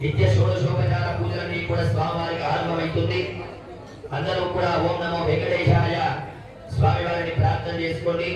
నిత్య షోడశోపచార పూజలన్నీ కూడా స్వామివారికి ఆరంభమవుతుంది. అందరూ కూడా ఓం నమో వెంకటేశాయ స్వామివారిని ప్రార్థన చేసుకోండి.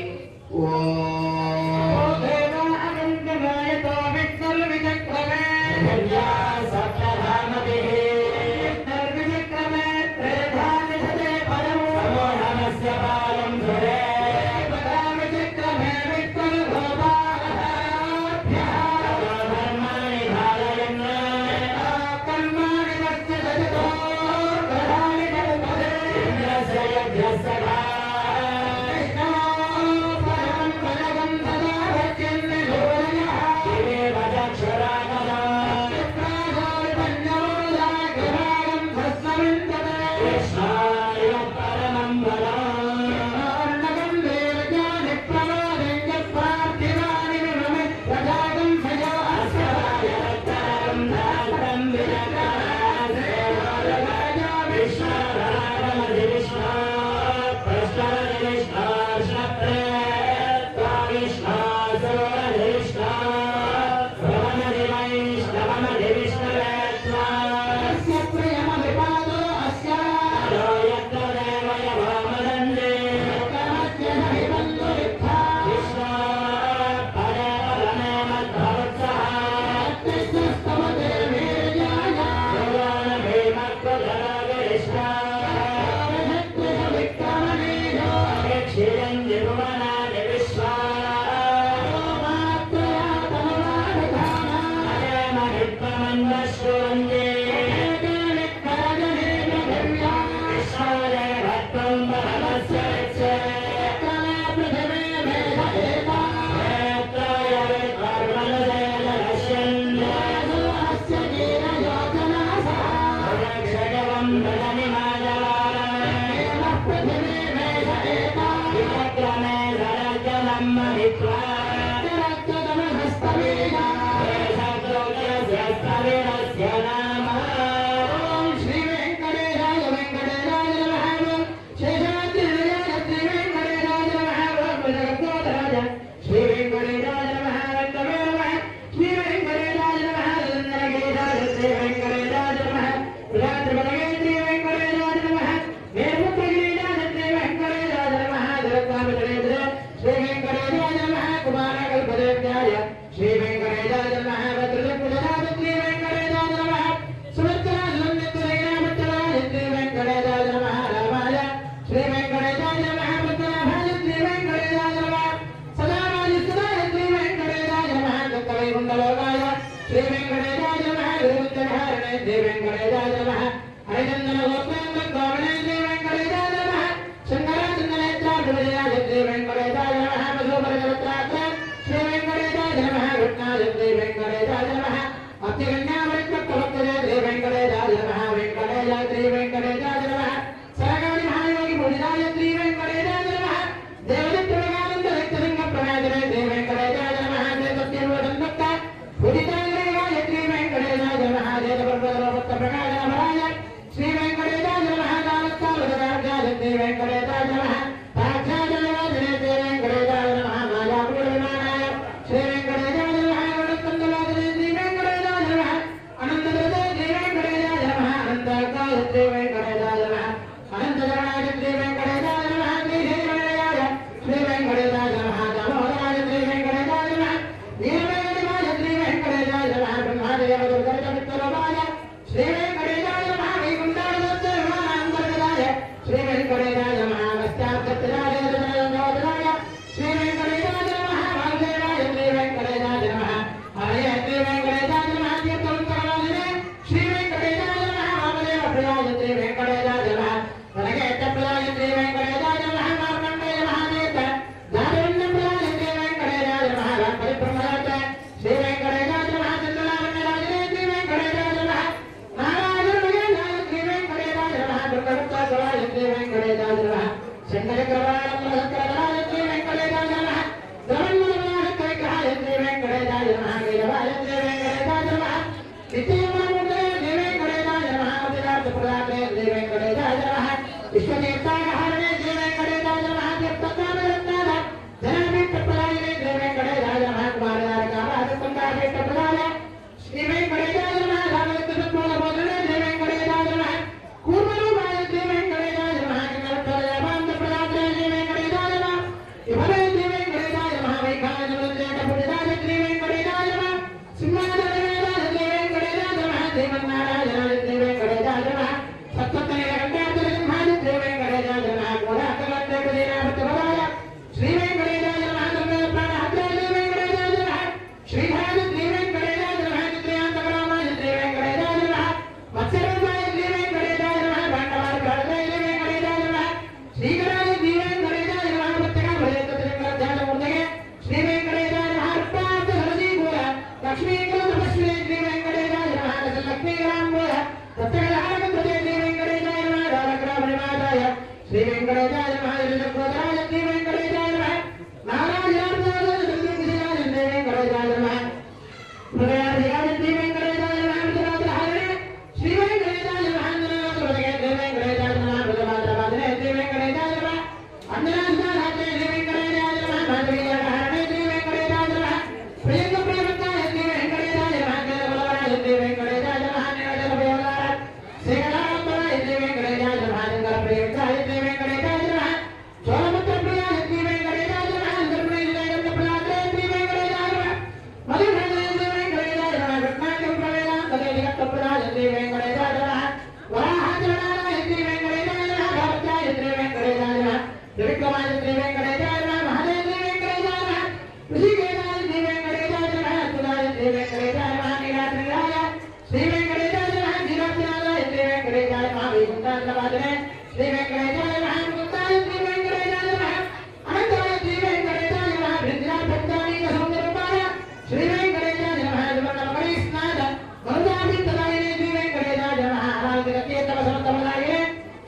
श्री जगन्नाथाय श्री वेंकटेशाय नमः जगन्नाथाय श्री वेंकटेशाय नमः नारायणाय जगन्नाथाय श्री वेंकटेशाय नमः प्रयाधिकाय श्री वेंकटेशाय नमः जगन्नाथाय श्री वेंकटेशाय नमः जगन्नाथाय श्री वेंकटेशाय नमः जगन्नाथाय श्री वेंकटेशाय नमः अंजनाय श्री वेंकटेशाय नमः माधवीय श्री वेंकटेशाय नमः प्रियंग प्रियवताय श्री वेंकटेशाय नमः जगन्नाथाय श्री वेंकटेशाय नमः निरंजन प्रियवताय शेखराय श्री वेंकटेशाय नमः जगन्नाथ प्रियवताय श्री वेंकटेशाय नमः सोमपुत्र प्रियाय श्री वेंकटेशाय नमः अंतर्प्रिय जगत प्रदाते श्री वेंकटेशाय नमः मधुर श्री वेंकटेशाय नमः रत्नाकं प्रवेला तदे जगत प्रदाते श्री वेंकटेशाय नमः वराहचरणाय श्री वेंकटेशाय नमः भवत्याय श्री वेंकटेशाय नमः त्रिविक्रमाय श्री वेंकटेशाय नमः महादेव श्री वेंकटेशाय नमः ऋषिकेशाय श्री वेंकटेशाय नमः सुधाय श्री वेंकटेशाय नमः नीलाद्रिराय श्री वेंकटेशाय नमः धीरात्मनाय श्री वेंकटेशाय नमः वैकुंठाचलवादने श्री वेंकटेशाय नमः मुकुन्दाय श्री वेंकटेशाय नमः अनंताय श्री वेंकटेशाय नमः वृद्धापत्यानि सौंदर्यपाय श्री वेंकटेशाय नमः जगन्नाथमणिस्नाथ मरुदाभितदाय श्री वेंकटेशाय नमः आराधनतीर्थवसंतमदाय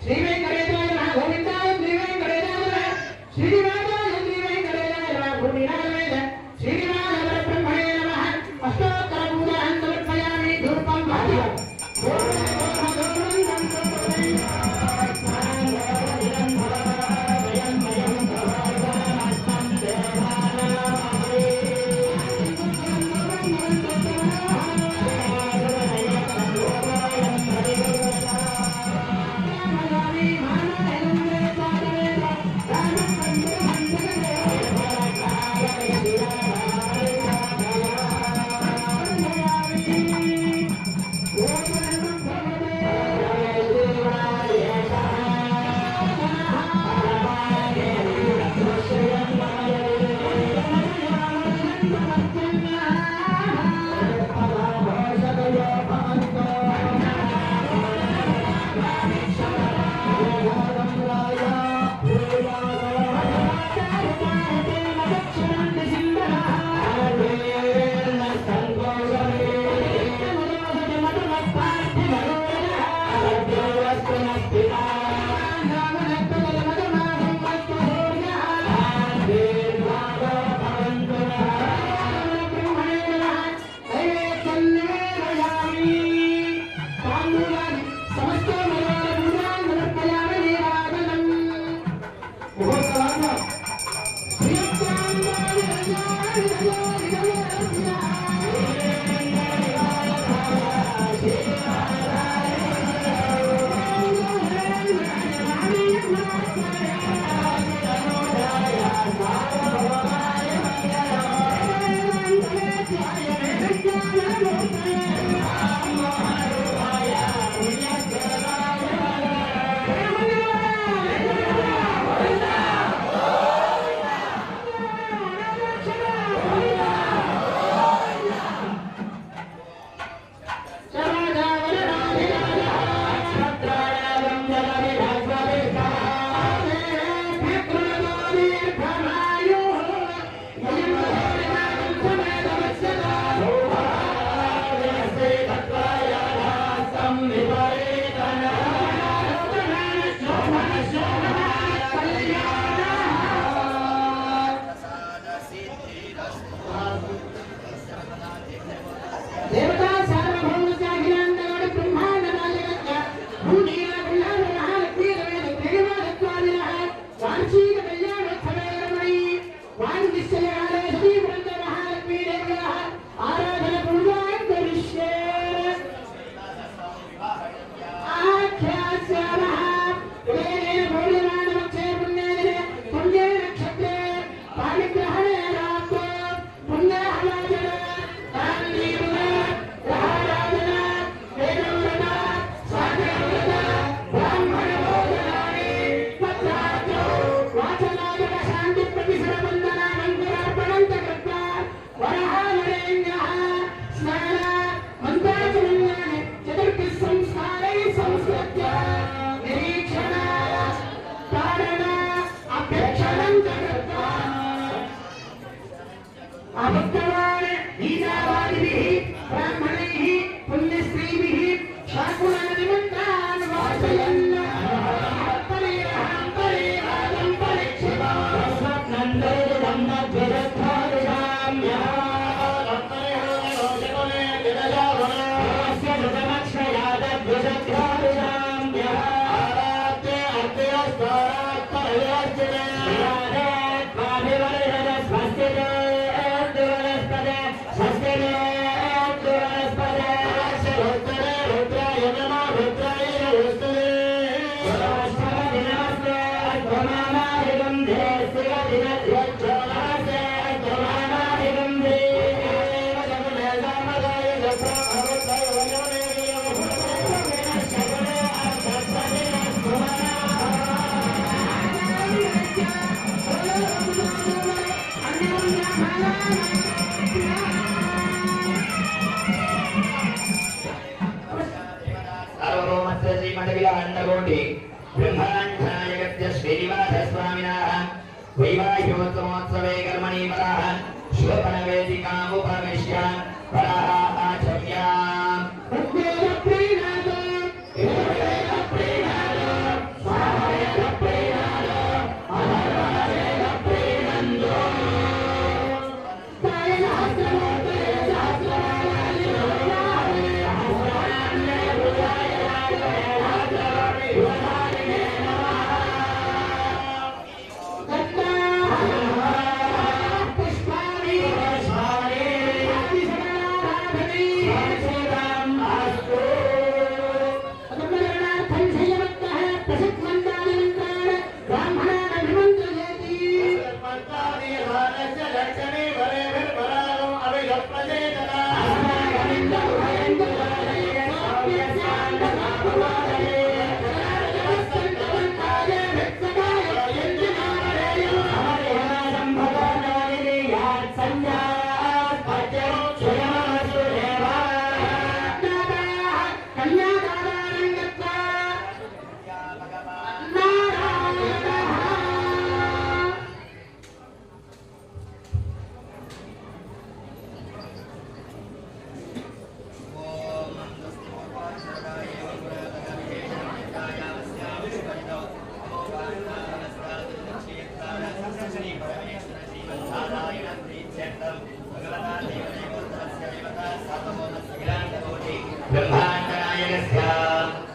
श्री वेंकटेशाय नमः गोविंदाय श्री वेंकटेशाय नमः श्रीनिवासाय श्री वेंकटेशाय नमः भूमिनाथवेद श्रीनिवास परब्रह्मणे नमः अष्टोत्तर पूजां समर्पयामि धूपं भाग्यं वैवाहिकोत्सवोत्सवे कर्मणि वराः शुभफलवेदिकामुपविश्य वराः आचम्याम्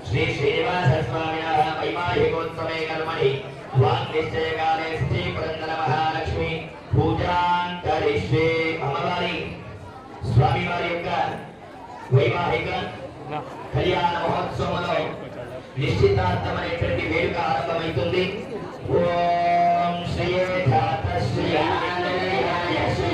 श्री श्रीनिवासस्वामिनः वैवाहिकोत्सवे कर्मणि वाग्निश्चयकाले श्री पुरन्दर महालक्ष्मी पूजां करिष्ये अम्मवारी स्वामी वारी యొక్క వైవాహిక కళ్యాణ మహోత్సవంలో నిశ్చితార్థమైనటువంటి వేడుక ఆరంభమవుతుంది. ఓం శ్రీ ధాత శ్రీ ఆంజనేయాయ శ్రీ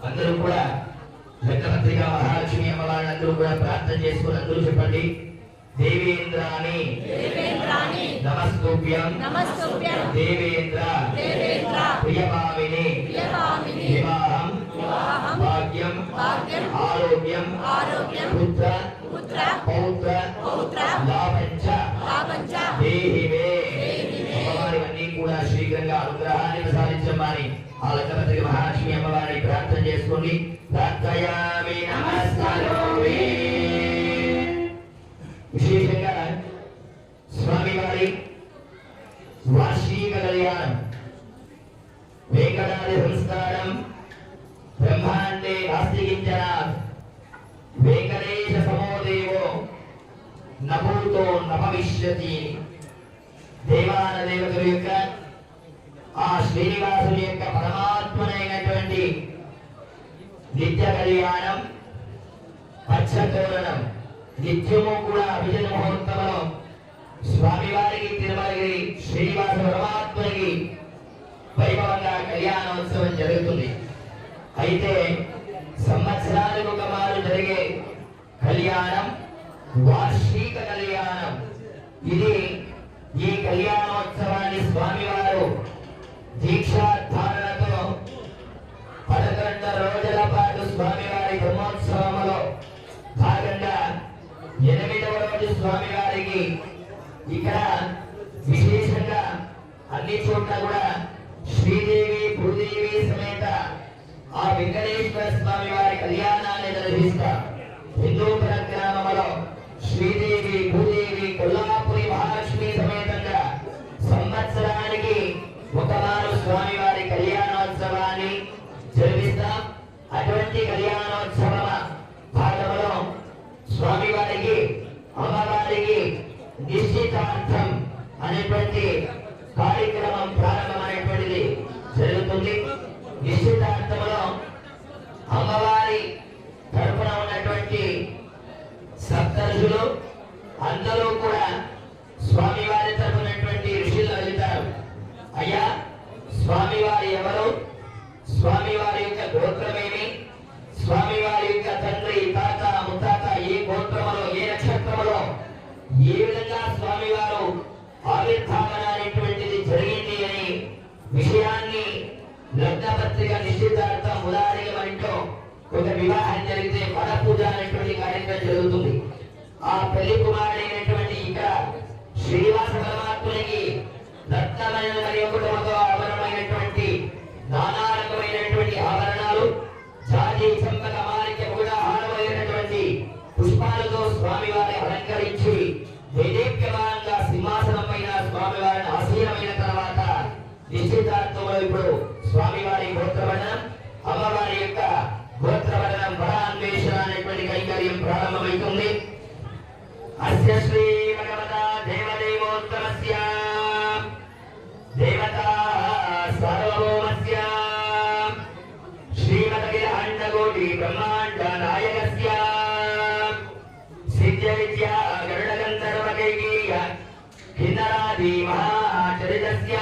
అందరూ కూడా లెక్కపత్రిక మహాలక్ష్మి అమ్మవారిని అందరూ కూడా ప్రార్థన చేసుకుని అందరూ చెప్పండి. దేవేంద్రాని నమస్తుభ్యం దేవేంద్ర ప్రియభామిని వివాహం భాగ్యం ఆరోగ్యం పుత్ర పౌత్ర లాభంచ దేహిమే. అమ్మవారివన్నీ కూడా శీఘ్రంగా అనుగ్రహాన్ని ప్రసాదించమని ఆ లక్కపత్రిక మహాలక్ష్మి అమ్మవారిని ప్రార్థన చేసుకోండి. ప్రార్థయామి నమస్కారోమి. విశేషంగా స్వామివారి వార్షిక కళ్యాణం వెంకటాద్రి సంస్కారం బ్రహ్మాండే నాస్తికించన వెంకటేశ సమోదేవో నభూతో నభవిష్యతి. దేవాన దేవతల యొక్క ఆ శ్రీనివాసుని యొక్క పరమాత్మనైనటువంటి నిత్య కళ్యాణం పచ్చతోరణం నిత్యము కూడా అభిజన ముహూర్తంలో స్వామివారికి తిరుమలగిరి శ్రీనివాస పరమాత్మకి వైభవంగా కళ్యాణోత్సవం జరుగుతుంది. అయితే సంవత్సరాలకు ఒక మారు జరిగే కళ్యాణం వార్షిక కళ్యాణం. ఇది ఈ కళ్యాణోత్సవాన్ని స్వామివారు దీక్షాధారణతో 11 రోజుల పాటు స్వామివారి బ్రహ్మోత్సవంలో భాగంగా 8వ రోజు స్వామివారికి ఇక్కడ విశేషంగా అన్ని చోట్ల కూడా శ్రీదేవి భూదేవి సమేత ఆ వెంకటేశ్వర స్వామి వారి కళ్యాణాన్ని నిర్వహిస్తారు. హిందూపుర గ్రామంలో శ్రీదేవి భూదేవి కొల్లాపురి మహాలక్ష్మి సమేతంగా సంవత్సరానికి ఒకమారు స్వామి వారి కళ్యాణోత్సవాన్ని జరిపిస్తాం. అటువంటి కళ్యాణోత్సవ భాగంలో స్వామివారికి అమ్మవారికి నిశ్చితార్థం అనేటువంటి కార్యక్రమం ప్రారంభమైనటువంటిది జరుగుతుంది. నిశ్చితార్థంలో అమ్మవారి తరపున ఉన్నటువంటి సప్తఋషులు అందరూ కూడా స్వామివారి తరపునటువంటి ఋషులు వెళ్తారు. అయ్యా, స్వామివారి ఎవరు, స్వామివారి యొక్క గోత్రమేమి, స్వామివారి యొక్క తండ్రి తాత ముత్తాత ఏ గోత్రములో ఏ నక్షత్రములో ఏ విధంగా స్వామివారు ఆవిర్భావన అనేటువంటిది జరిగింది అని విషయాన్ని లగ్నపత్రిక నిశ్చితార్థం ఉదాహరణతో ఒక వివాహం జరిగితే వడ పూజ అనేటువంటి కార్యక్రమం జరుగుతుంది. ఆ పెళ్లి కుమారుడైనటువంటి ఇక్కడ శ్రీనివాస పరమాత్మునికి రత్నమైన మరియు కుటుంబంతో ఆభరణమైనటువంటి నానా రకమైనటువంటి ఆభరణాలు జాతి చంపక మాలిక కూడా హారమైనటువంటి పుష్పాలతో స్వామివారిని అలంకరించి దేదీప్యమానంగా సింహాసనం పైన స్వామివారిని ఆసీనమైన తర్వాత నిశ్చితార్థంలో ఇప్పుడు స్వామివారి గోత్రవర్ణనం అమ్మవారి యొక్క గోత్రవర్ణనం పరాన్వేషణ అనేటువంటి కైంకర్యం ప్రారంభమవుతుంది. అస్య శ్రీ భగవత దేవదేవోత్తమస్య దేవతా సార్వభౌమస్య శ్రీమదఖిలాండకోటి బ్రహ్మాండ నాయకస్య సిద్ధ్య విద్యా గరుడగంధర్వ కైకేయ కిన్నరాది మహాచరితస్య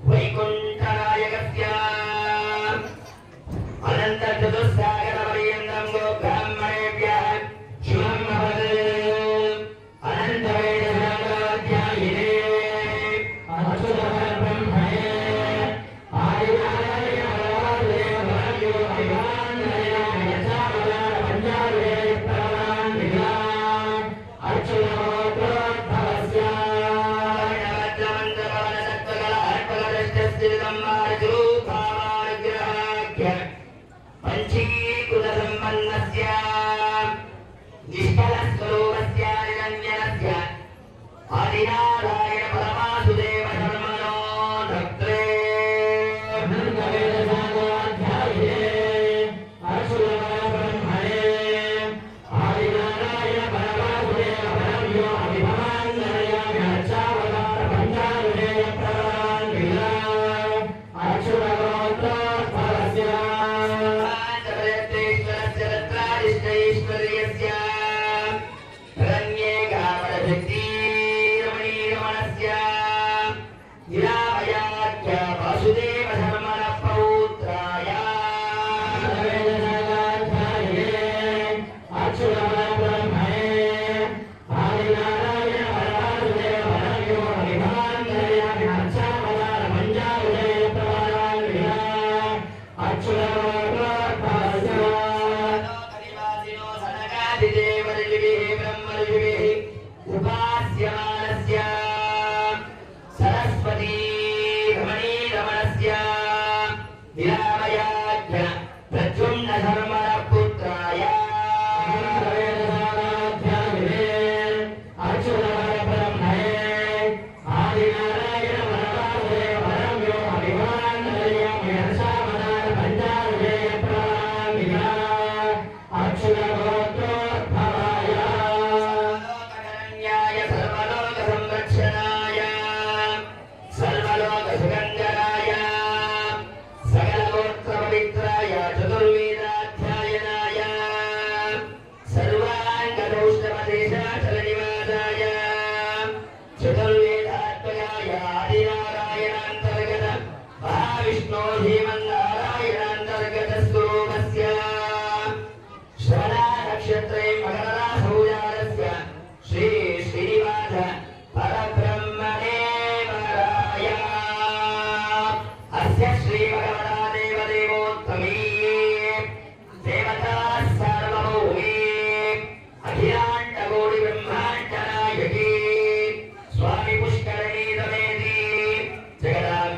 వైకుంఠనాయకస్య అనంత చతుస్సాగర పర్యంతం గో బ్రాహ్మణేభ్యః శుభం భవతు. అనంత వేద శాస్త్రాధ్యాయినే అచ్యుత బ్రహ్మణే ఆదినారాయణ భగవానుదేవ భగవో అభిమానయ యథావతార పంచావే ప్రవాన్ విలా అచ్యుత గోత్రోద్భవస్య పంచీకృత సంపన్నస్య నిష్కల స్వరూపస్య నిరంజనస్య ఆదినారాయణ పరమాసుదేవ శర్మణో భక్తే ఆదినారాయణ పరమాసుదేవ పరమయో అభిమానయ అచ్చావతార పంచావతార ప్రవాన్ విలా అచ్యుత గోత్రోద్భవస్య ఈశ్వర్యస్య రణ్యేగామరశక్తి రమణీరమణస్య నిరామయాఖ్య వాసుదేవ శర్మణ పౌత్రాయ అచ్యుత బ్రహ్మణే ఆదినారాయణ పరమాసుదేవ పరమయో అభిమానయ అచ్చావతార పంచావతార ప్రవాన్ విలా అచ్యుత గోత్రోద్భవస్య బ్రహ్మర్షిభిః ఉపాస్యమానస్య సరస్వతీ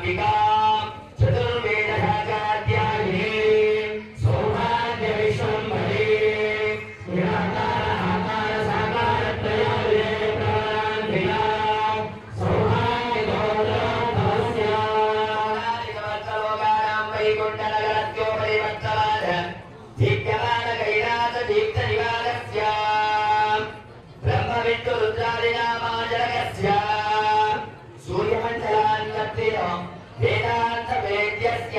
అంబికా చతుర్వేద శాఖాధ్యాయిని సౌభాగ్య విశ్వంభరే నిరాకార ఆకార సాకార త్రయాలయ ప్రాణాన్వితా సౌభాగ్య గోత్రోద్భవస్య వత్సలోకానాం వైకుంఠనగరస్యో పరివర్తమాన దీప్యమాన కైలాస దీప్త నివాసస్య బ్రహ్మ విష్ణు రుద్రాదినామాజనకస్య సూర్యమండలాన్యత్తినో వేదాంత వేద్యస్య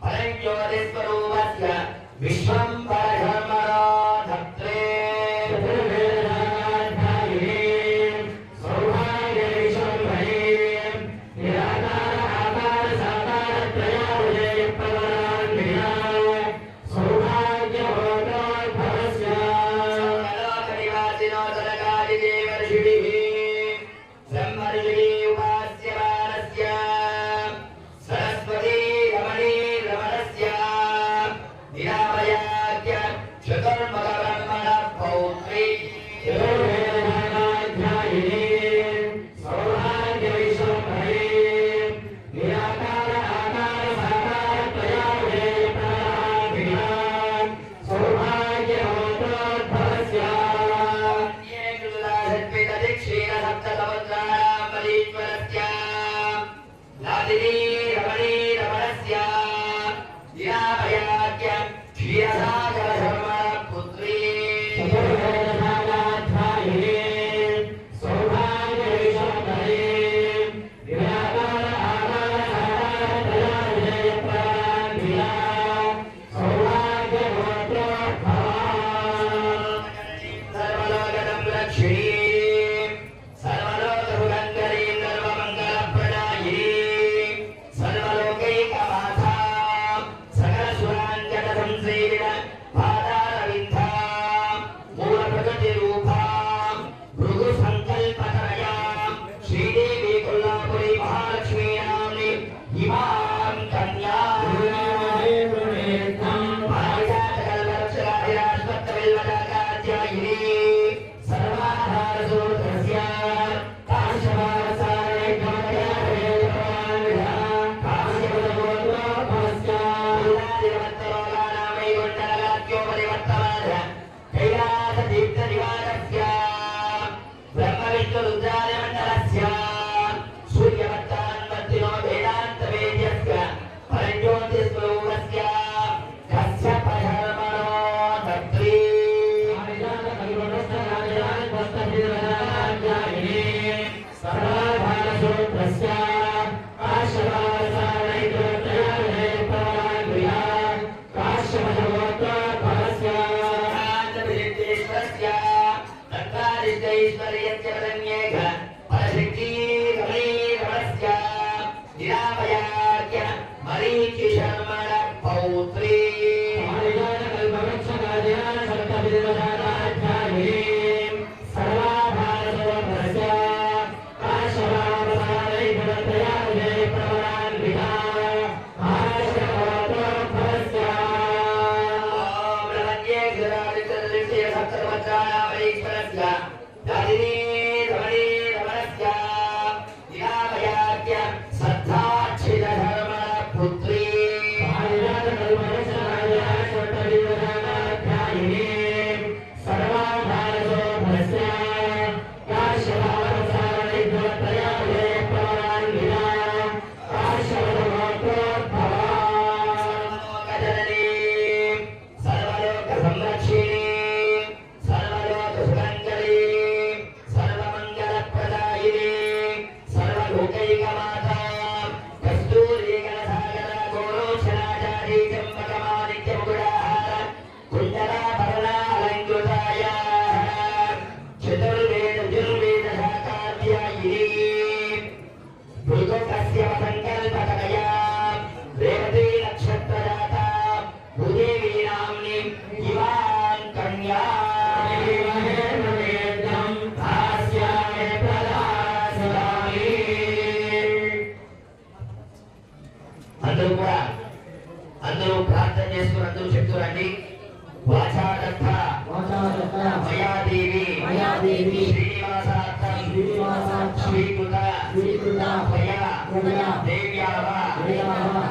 పరంజ్యోతిస్వరూపస్య విశ్వం పరధర్మణో ధత్రే చతుర్వేదాధ్యాయిని సౌభాగ్య విశ్వంభరే నిరాకార ఆకార సాకార త్రయాలయ ప్రాణాన్వితా సౌభాగ్య గోత్రోద్భవస్య సకలలోకనివాసినో సనకాదిదేవర్షిభిః బ్రహ్మర్షిభిः ఉపాస్యమానస్య సరస్వతీ రమణీ రమణస్య నిరామయాఖ్య చతుర్ముఖ బ్రహ్మణ పౌత్రీ చతుర్వేదాధ్యాయిని సౌభాగ్య విశ్వంభరే నిరాకార ఆకార సాకార త్రయాలయ ప్రాణాన్వితా సౌభాగ్య గోత్రోద్భవస్య క్షీర సప్త సముద్రాణాం మలీశ్వరస్య లాదినీ రమణీ రమణస్య నిరామయాఖ్య క్షీరసాగర ధర్మణ పుత్రీ చతుర్వేదాధ్యాయిని సౌభాగ్య విశ్వంభరే నిరాకార ఆకార సాకార త్రయాలయ ప్రాణాన్వితా సౌభాగ్య గోత్రోద్భవా సర్వలోకదం లక్ష్మీం సర్వలోకసుగంధరీం సర్వమంగళప్రదాయినీం సర్వలోకైకమాతాం సకలసురాంజన సంసేవిన పాదారవిందాం మూలప్రకృతిరూపాం భృగు సంకల్పతనయాం శ్రీదేవి కొల్లాపురి మహాలక్ష్మీ నామ్ని ఇమాం కన్యాం పారిజాతకల్పవృక్షరాజిరాశ్వత్థవిల్వదాకాధ్యాయిని సర్వాధారసూత్రస్య కాశ్యపారసారైకమతయాభయేభవాన్విధా కాశ్యపదగోత్రోద్భవస్య వైకుంఠనగరస్యో పరివర్తమాన కైలాస దీప్త నివాసస్య బ్రహ్మ విష్ణు రుద్రాదిమండలస్య సూర్యవర్తాన్వర్తినో వేదాంత వేద్యస్య పరంజ్యోతిస్వరూపస్య కశ్యప ధర్మణో ధత్రీ సర్వాధారసూత్రస్య కాశ్యపారసారైకమతయాభయేభవాన్విధా కాశ్యపదగోత్రోద్భవస్య శాంతవిదిత్తేశ్వరస్య తత్వాదిష్టైశ్వర్యస్య పదన్యేక పరశక్తి రమణీ రమణస్య నిరామయాఖ్య మరీచి శర్మణ పౌత్రీ సర్వాధారసూత్రస్య కాశ్యపారసారైకమతయాభయేభవాన్విధా కాశ్యపదగోత్రోద్భవస్య బ్రహ్మణ్యే గిరాదిత్య సప్తవత్సరామరీశ్వరస్య దాదినీ రమణీ రమణస్య నిరామయాఖ్య సద్ధాక్షిత ధర్మణ పుత్రీ సర్వాధారసూత్రస్య కాశ్యపారసారైకమతయాభయేభవాన్విధా కాశ్యపదగోత్రోద్భవా సర్వలోకజననీం సర్వలోక సంరక్షిణీం సర్వలోకసుగంధరీం సర్వమంగళప్రదాయినీం సర్వలోకైకమాతాం కస్తూరీగణసాగర గోరోచనాచారీ చంపకమాణిక్యముకుడాహార కుండలాభరణాలంకృతాయాః చతుర్వేద శాఖాధ్యాయిని భృగుకస్య సంకల్పతనయా రేవతీ నక్షత్రజాతా భూదేవీ నామ్ని ఇమాం కన్యా భాస్యామి ప్రదాస్యామి. అందరూ ప్రార్థన చేసుకుని అందరూ చెప్తురండి. వాచాదత్త మయాదేవి శ్రీనివాసార్థం స్వీకృత దేవ్యావ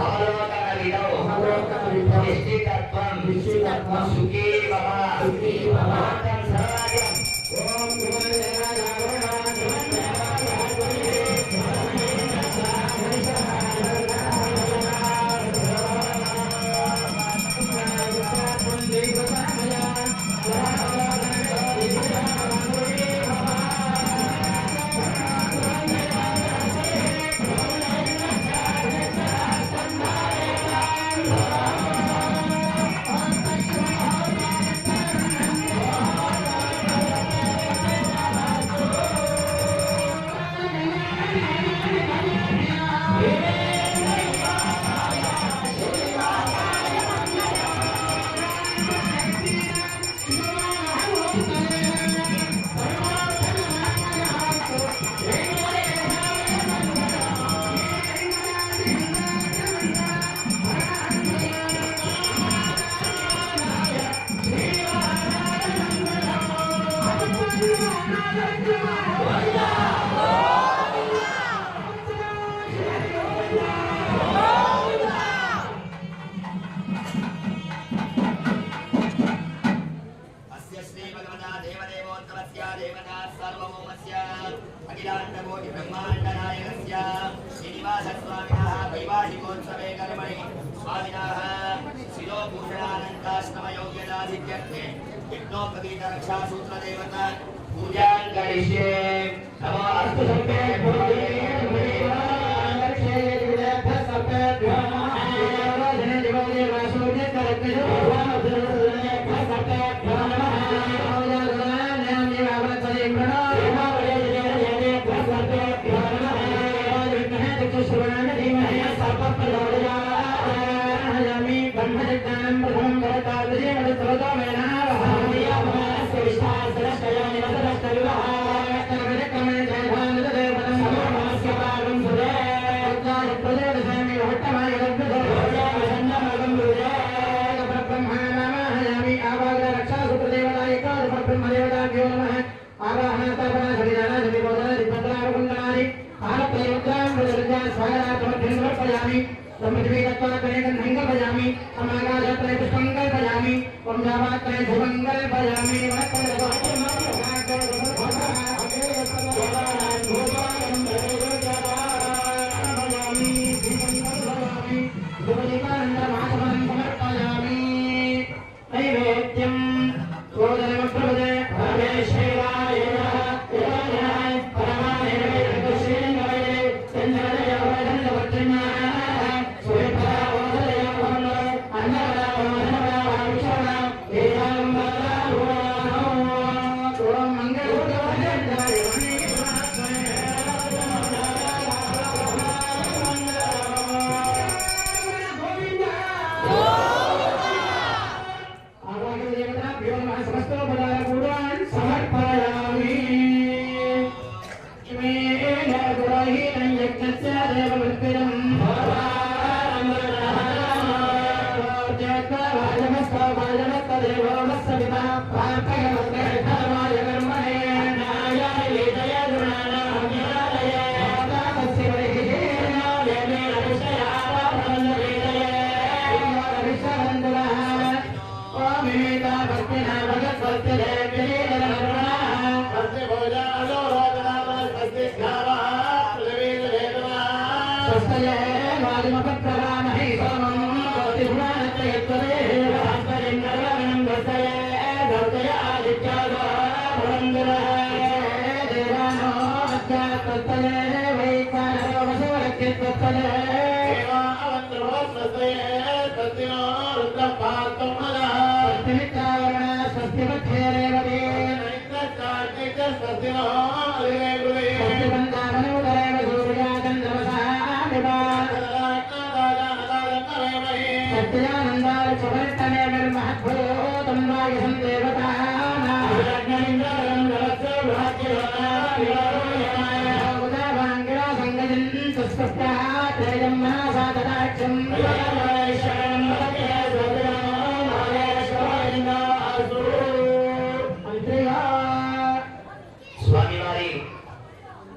అవలోకన విధౌ నిశ్చితత్వం సుఖీ భవ మాతం సర్వాజం. ఓం अखिलांडकोटि ब्रह्मांड नायकस्य श्रीनिवास स्वामिनः वैवाहिकोत्सवे कर्मणि स्वामिनः शिरोभूषणानन्दाश्रम योग्यतासिद्ध्यर्थे यज्ञोपवीत रक्षा सूत्र देवता पूजां करिष्ये. नमो अस्तु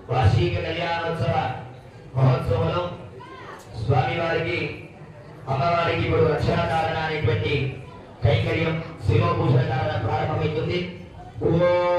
వార్షిక కళ్యాణోత్సవ మహోత్సవంలో స్వామివారికి అమ్మవారికి ఇప్పుడు రక్షణాధారణ అనేటువంటి కైంకర్యం శివభూషణ ధారణ ప్రారంభమవుతుంది. ఓం